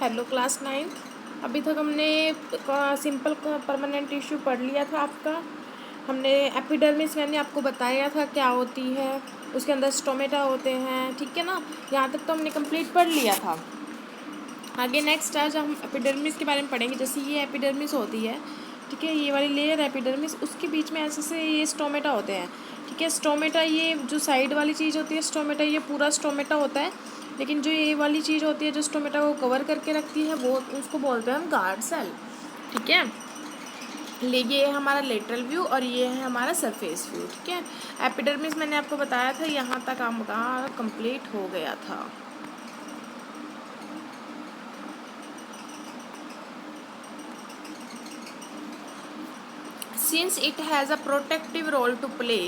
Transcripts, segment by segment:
Hello class ninth. अभी तक हमने सिंपल परमानेंट टिश्यू पढ़ लिया था आपका। हमने एपिडर्मिस मैंने आपको बताया था क्या होती है, उसके अंदर स्टोमेटा होते हैं, ठीक है ना। यहाँ तक तो हमने कंप्लीट पढ़ लिया था। आगे नेक्स्ट आज हम एपिडर्मिस के बारे में पढ़ेंगे। जैसे ये एपिडर्मिस होती है, ठीक है, ये वाली लेयर एपिडर्मिस, उसके बीच में ऐसे से ये स्टोमेटा होते हैं, ठीक है। स्टोमेटा ये जो साइड वाली चीज़ होती है, स्टोमेटा ये पूरा स्टोमेटा होता है, लेकिन जो ये वाली चीज़ होती है जो स्टोमेटा को कवर करके रखती है वो उसको बोलते हैं हम गार्ड सेल, ठीक है। ये है हमारा लेटरल व्यू और ये है हमारा सरफेस व्यू, ठीक है। एपिडर्मिस मैंने आपको बताया था, यहाँ तक आपका कंप्लीट हो गया था। Since it has a protective role to play,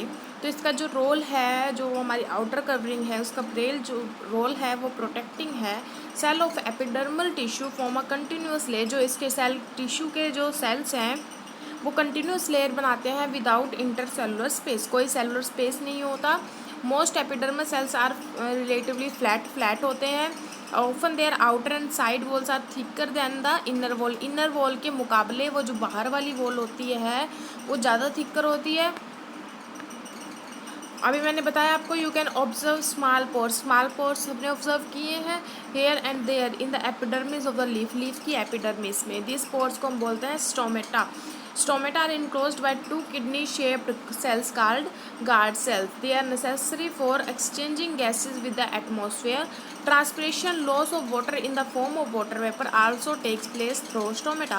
तो इसका जो रोल है, जो हमारी आउटर कवरिंग है, उसका जो रोल है वो प्रोटेक्टिंग है। Cell of epidermal tissue form a continuous layer, जो इसके सेल टिश्यू के जो सेल्स हैं वो कंटिन्यूस लेयर बनाते हैं विदाउट इंटरसेलुलर स्पेस, कोई सेलुलर स्पेस नहीं होता। Most epidermal cells are relatively flat होते हैं। Often their outer and side walls are thicker than the inner wall, inner wall के मुकाबले वो जो बाहर वाली वॉल होती है वो ज़्यादा थिकर होती है। अभी मैंने बताया आपको you can observe small pores हमने ऑब्जर्व किए हैं here and there in the epidermis of the leaf की एपिडर्मिस में। दिस पोर्स को हम बोलते हैं stomata. Stomata are enclosed by two kidney-shaped cells called guard cells. They are necessary for exchanging gases with the atmosphere. Transpiration, loss of water in the form of water vapor also takes place through stomata.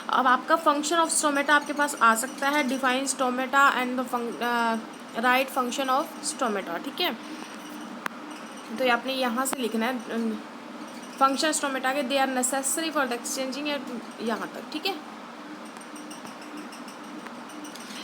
अब आपका function of stomata आपके पास आ सकता है, define stomata and the right function of stomata, ठीक है। तो ये आपने यहाँ से लिखना है फंक्शन स्टोमेटा के, they are necessary for the exchanging, यहाँ तक, ठीक है।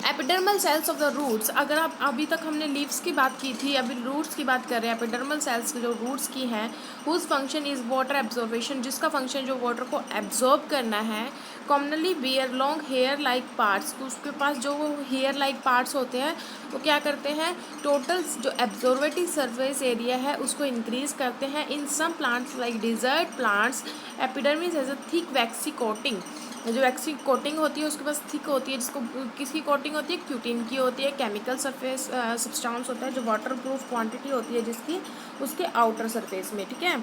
Epidermal cells of the roots, अगर आप अभी तक हमने लीव्स की बात की थी, अभी रूट्स की बात कर रहे हैं। एपिडर्मल सेल्स जो रूट्स की हैं, whose function is water absorption, जिसका फंक्शन जो वाटर को एब्जॉर्ब करना है। Commonly bear long hair like parts, तो उसके पास जो हेयर लाइक पार्ट्स होते हैं वो क्या करते हैं, टोटल जो एब्जॉर्वेटिव सरफेस एरिया है उसको इंक्रीज करते हैं। In some plants like desert plants epidermis has a thick waxy coating, जो वैक्सी कोटिंग होती है उसके पास थिक होती है, जिसको किसकी कोटिंग होती है, क्यूटिन की होती है। केमिकल सरफेस सब्सटेंस होता है जो वाटर प्रूफ क्वांटिटी होती है जिसकी उसके आउटर सरफेस में, ठीक है।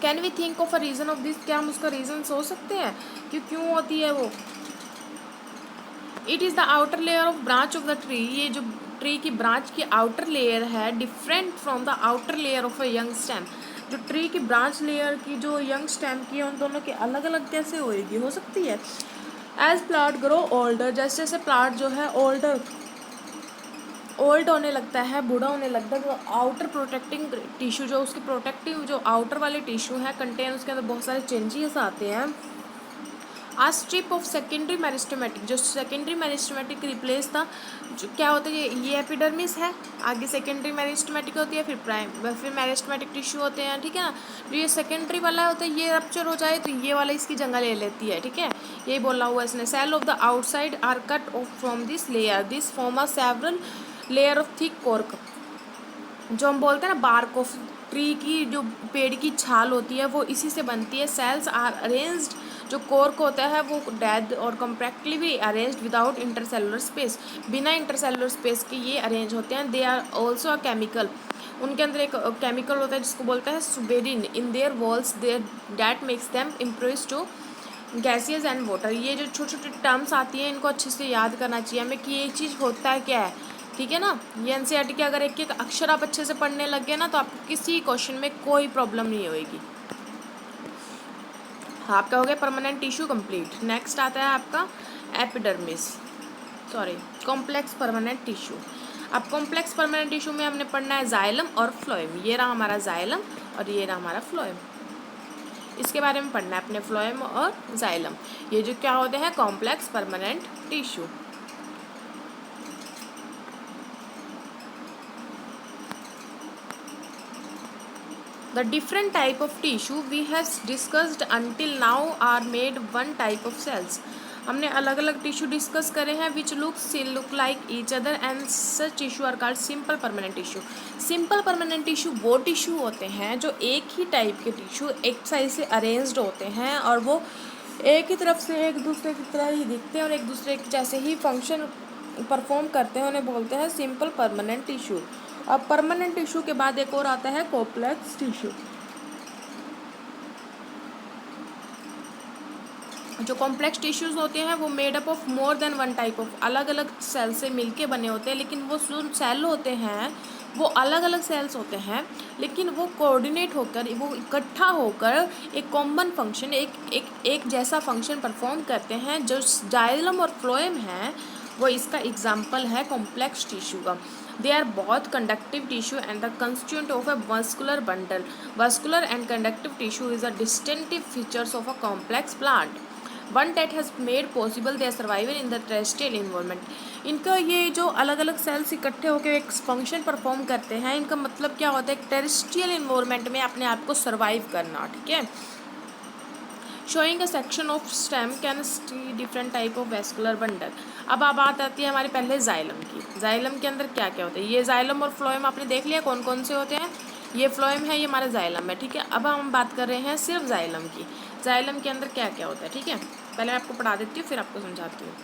Can we think of a reason of this, क्या हम उसका रीज़न सोच सकते हैं कि क्यों होती है वो। It is the outer layer of branch of the tree, ये जो ट्री की ब्रांच की आउटर लेयर है different from the outer layer of a young stem, जो ट्री की ब्रांच लेयर की जो यंग स्टेम की है उन दोनों की अलग अलग कैसे होएगी, हो सकती है। एज प्लांट ग्रो ओल्डर, जैसे जैसे प्लांट जो है ओल्ड होने लगता है, बूढ़ा होने लगता है, तो आउटर प्रोटेक्टिंग टिश्यू जो उसके प्रोटेक्टिव जो आउटर वाले टिश्यू है कंटेन, उसके अंदर बहुत सारे चेंजेस आते हैं। आ स्ट्रिप ऑफ सेकेंडरी मेरिस्टेमेटिक, जो सेकेंडरी मेरिस्टेमेटिक रिप्लेस था, जो क्या होता है, ये एपिडर्मिस है, आगे सेकेंडरी मेरिस्टेमेटिक होती है, फिर मेरिस्टेमेटिक टिश्यू होते हैं, ठीक है ना। जो ये सेकेंडरी वाला होता है ये रप्चर हो जाए तो ये वाला इसकी जगह ले लेती है, ठीक है। यही बोला हुआ इसने। Cell of the outside are cut off from this layer, this form a several layer of thick cork, जो हम बोलते हैं ना बार्क ऑफ ट्री की, जो पेड़ की छाल होती है वो इसी से बनती है। सेल्स आर अरेंज्ड, जो कोर्क होता है वो डेड और कम्पैक्टली भी अरेंज्ड विदाउट इंटरसेलुलर स्पेस, बिना इंटरसेलुलर स्पेस के ये अरेंज होते हैं। They are also a chemical, उनके अंदर एक केमिकल होता है जिसको बोलते हैं suberin in their walls, their that makes them improve to gaseous and water. ये जो छोटे छोटे टर्म्स आती हैं इनको अच्छे से याद करना चाहिए हमें कि ये चीज़ होता है क्या है, ठीक है ना। ये एनसीईआरटी के अगर एक एक अक्षर आप अच्छे से पढ़ने लग गए ना तो आपको किसी क्वेश्चन में कोई प्रॉब्लम नहीं होएगी। आपका हो गया परमानेंट टिश्यू कंप्लीट। नेक्स्ट आता है आपका epidermis, sorry complex permanent tissue. अब कॉम्प्लेक्स परमानेंट टिश्यू में हमने पढ़ना है जाइलम और फ्लोएम। ये रहा हमारा जाइलम और ये रहा हमारा फ्लोएम, इसके बारे में पढ़ना है अपने, फ्लोएम और जाइलम, ये जो क्या होते हैं complex permanent tissue. The different type of tissue we have discussed until now are made one type of cells. हमने अलग अलग टिश्यू डिस्कस करे हैं which look like each other and such tissue are called simple permanent tissue. Simple permanent tissue वो tissue होते हैं जो एक ही टाइप के टिश्यू एक साइड से अरेंज्ड होते हैं और वो एक ही तरफ से एक दूसरे की तरह ही दिखते हैं और एक दूसरे के जैसे ही फंक्शन परफॉर्म करते हैं, उन्हें बोलते हैं सिंपल परमानेंट टिश्यू। अब परमानेंट टिश्यू के बाद एक और आता है कॉम्प्लेक्स टिश्यू। जो कॉम्प्लेक्स टिश्यूज़ होते हैं वो made up of more than one type of, अलग अलग सेल से मिलके बने होते हैं, लेकिन वो जो सेल होते हैं वो अलग अलग सेल्स होते हैं, लेकिन वो कोऑर्डिनेट होकर, वो इकट्ठा होकर एक कॉमन फंक्शन, एक जैसा फंक्शन परफॉर्म करते हैं। जो जाइलम और फ्लोएम है वो इसका एग्जाम्पल है कॉम्प्लेक्स टिश्यू का। They are both conductive tissue and the constituent of a vascular bundle. Vascular and conductive tissue is a distinctive features of a complex plant. One that has made possible their survival in the terrestrial environment. इनका ये जो अलग अलग sales इकट्ठे होकर एक function perform करते हैं, इनका मतलब क्या होता है, टेरेस्ट्रियल इन्वायरमेंट में अपने आप को सर्वाइव करना, ठीक है। Showing a section of stem can see different type of vascular bundle. अब बात आती है हमारे पहले जाइलम की। जाइलम के अंदर क्या क्या होता है, ये जाइलम और फ्लोएम आपने देख लिया कौन कौन से होते हैं। ये फ्लोएम है, ये हमारा जाइलम है, ठीक है। अब हम बात कर रहे हैं सिर्फ जाइलम की। जाइलम के अंदर क्या क्या होता है, ठीक है। पहले मैं आपको पढ़ा देती हूँ फिर आपको समझाती हूँ।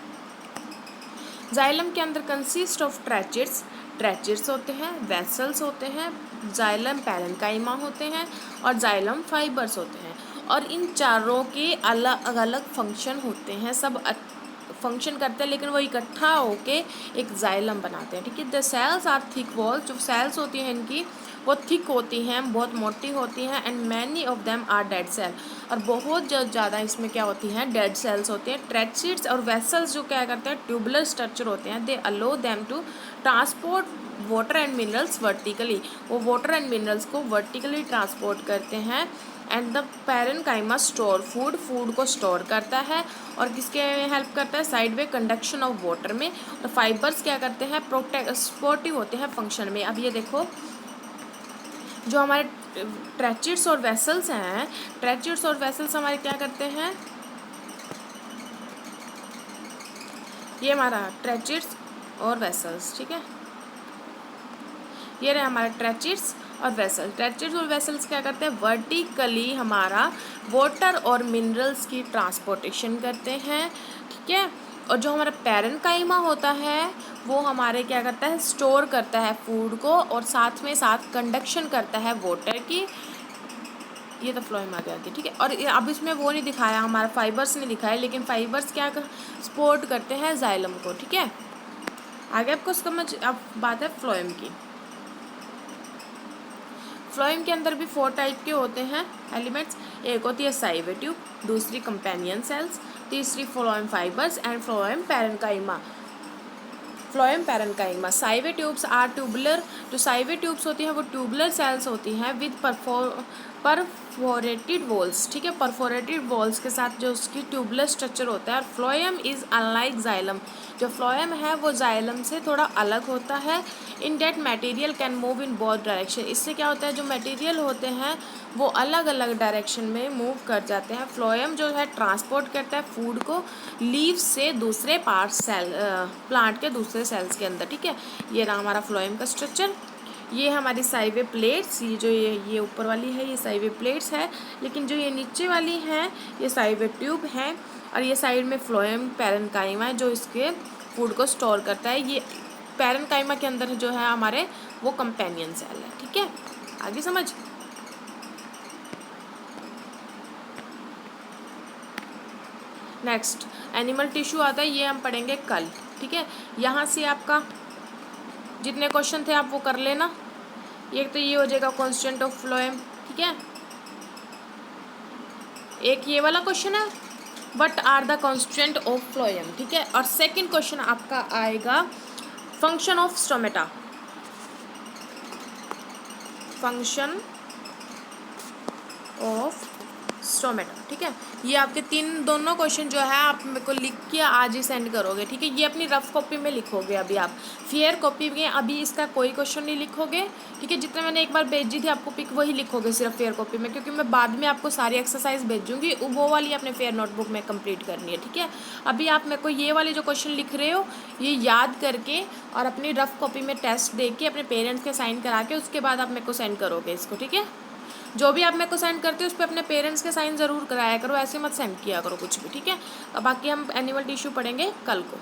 जाइलम के अंदर कंसिस्ट ऑफ ट्रैचेट्स, ट्रैचेट्स होते हैं, वेसल्स होते हैं, जाइलम पैरेन्काइमा होते हैं और जाइलम फाइबर्स होते हैं। और इन चारों के अलग अलग फंक्शन होते हैं, सब फंक्शन करते हैं, लेकिन वो इकट्ठा होके एक जाइलम बनाते हैं, ठीक है। The cells are thick wall, जो सेल्स होती हैं इनकी वो थिक होती हैं, बहुत मोटी होती हैं। And many of them are dead cell, और बहुत ज़्यादा इसमें क्या होती हैं, डेड सेल्स होती हैं। ट्रैचेट्स और वेसल्स जो क्या करते हैं, ट्यूबुलर स्ट्रक्चर होते हैं। They allow them to transport water and minerals vertically, वो वाटर एंड मिनरल्स को वर्टिकली ट्रांसपोर्ट करते हैं। And the parenchyma store food, food को स्टोर करता है और किसके हेल्प करता है, sideways conduction of water में। और फाइबर्स क्या करते हैं, सपोर्टिव होते हैं फंक्शन में। अब ये देखो, जो हमारे ट्रैचेट्स और वेसल्स हैं, ट्रैचेट्स और वेसल्स हमारे क्या करते हैं, ये हमारा ट्रैचेट्स और वेसल्स, ठीक है। ये रहे हमारे ट्रैचेट्स और वेसल्स। ट्रैचेट्स और वेसल्स क्या करते हैं, वर्टिकली हमारा वाटर और मिनरल्स की ट्रांसपोर्टेशन करते हैं, ठीक है। और जो हमारा पैरेन्काइमा होता है वो हमारे क्या करता है, स्टोर करता है फूड को और साथ में साथ कंडक्शन करता है वाटर की। ये तो फ्लोएम आ गया, ठीक है। और अब इसमें वो नहीं दिखाया, हमारा फाइबर्स नहीं दिखाया, लेकिन फाइबर्स क्या सपोर्ट करते हैं जाइलम को, ठीक है। आगे आपको समझ, अब बात है फ्लोएम की। फ्लोएम के अंदर भी 4 टाइप के होते हैं एलिमेंट्स। एक होती है साइवे ट्यूब, दूसरी कंपेनियन सेल्स, तीसरी phloem fibres and phloem parenchyma. Phloem parenchyma. Sieve tubes are tubular, जो साइवे ट्यूब्स होती हैं वो ट्यूबुलर सेल्स होती हैं विद परफोरेटेड वॉल्स, ठीक है। परफोरेटेड वॉल्स के साथ जो उसकी ट्यूबुलर स्ट्रक्चर होता है। और फ्लोएम इज़ अनलाइक जाइलम, जो फ्लोएम है वो जाइलम से थोड़ा अलग होता है। In that material can move in both direction, इससे क्या होता है, जो मटेरियल होते हैं वो अलग अलग डायरेक्शन में मूव कर जाते हैं। फ्लोएम जो है ट्रांसपोर्ट करता है फूड को लीव्स से दूसरे पार्ट सेल, प्लांट के दूसरे सेल्स के अंदर, ठीक है। ये रहा हमारा फ्लोएम का स्ट्रक्चर। ये हमारी साइवे प्लेट्स, ये जो ये ऊपर वाली है ये साइवे प्लेट्स है, लेकिन जो ये नीचे वाली हैं ये साइवे ट्यूब हैं। और ये साइड में फ्लोएम पैरेन्काइमा है जो इसके फूड को स्टोर करता है। ये पैरेन्काइमा के अंदर जो है हमारे वो कंपेनियन सेल है, ठीक है। आगे समझ। नेक्स्ट एनिमल टिश्यू आता है, ये हम पढ़ेंगे कल, ठीक है। यहाँ से आपका जितने क्वेश्चन थे आप वो कर लेना। एक तो ये हो जाएगा कांस्टेंट ऑफ फ्लोएम, ठीक है। एक ये वाला क्वेश्चन है, what are the constant of phloem, ठीक है। और सेकंड क्वेश्चन आपका आएगा function of stomata, function of stomata, ठीक है। ये आपके दोनों क्वेश्चन जो है आप मेरे को लिख के आज ही सेंड करोगे, ठीक है। ये अपनी रफ कॉपी में लिखोगे अभी आप, फेयर कॉपी में अभी इसका कोई क्वेश्चन नहीं लिखोगे, ठीक है। जितना मैंने एक बार भेजी थी आपको पिक वही लिखोगे सिर्फ फेयर कॉपी में, क्योंकि मैं बाद में आपको सारी एक्सरसाइज भेजूंगी, वो वाली अपने फेयर नोटबुक में कंप्लीट करनी है, ठीक है। अभी आप मेरे को ये वाले जो क्वेश्चन लिख रहे हो ये याद करके और अपनी रफ कॉपी में टेस्ट दे के अपने पेरेंट्स के साइन करा के उसके बाद आप मेरे को सेंड करोगे इसको, ठीक है। जो भी आप मेरे को सेंड करते हो उस पर अपने पेरेंट्स के साइन ज़रूर कराया करो, ऐसे मत सेंड किया करो कुछ भी, ठीक है। अब बाकी हम एनिमल टिश्यू पढ़ेंगे कल को।